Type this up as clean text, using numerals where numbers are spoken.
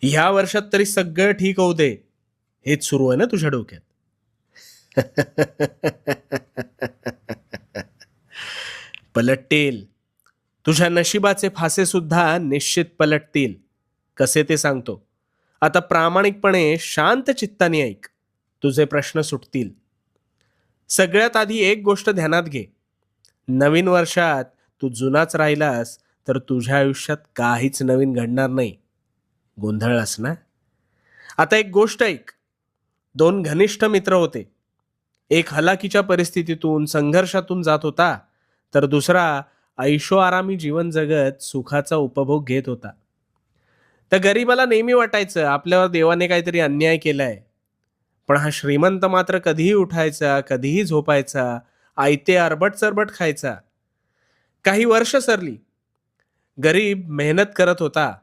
ह्या वर्षात तरी सगळं ठीक होऊ दे, हेच सुरू आहे ना तुझ्या डोक्यात. पलटतील. तुझ्या नशिबाचे फासे सुद्धा निश्चित पलटतील. कसे ते सांगतो. आता प्रामाणिकपणे शांत चित्ताने ऐक. तुझे प्रश्न सुटतील. सगळ्यात आधी एक गोष्ट ध्यानात घे. नवीन वर्षात तू जुनाच राहिलास तर तुझ्या आयुष्यात काहीच नवीन घडणार नाही. गोंधळलास ना? आता एक गोष्ट ऐक. दोन घनिष्ठ मित्र होते. एक हलाखीच्या परिस्थितीतून संघर्षातून जात होता, तर दुसरा ऐशोआरामी जीवन जगत सुखाचा उपभोग घेत होता. त्या गरीबाला नेहमी वाटायचं आपल्यावर देवाने काहीतरी अन्याय केलाय. पण हा श्रीमंत मात्र कधीही उठायचा, कधीही झोपायचा, आयते अरबट चरबट खायचा. काही वर्ष सरली. गरीब मेहनत करत होता,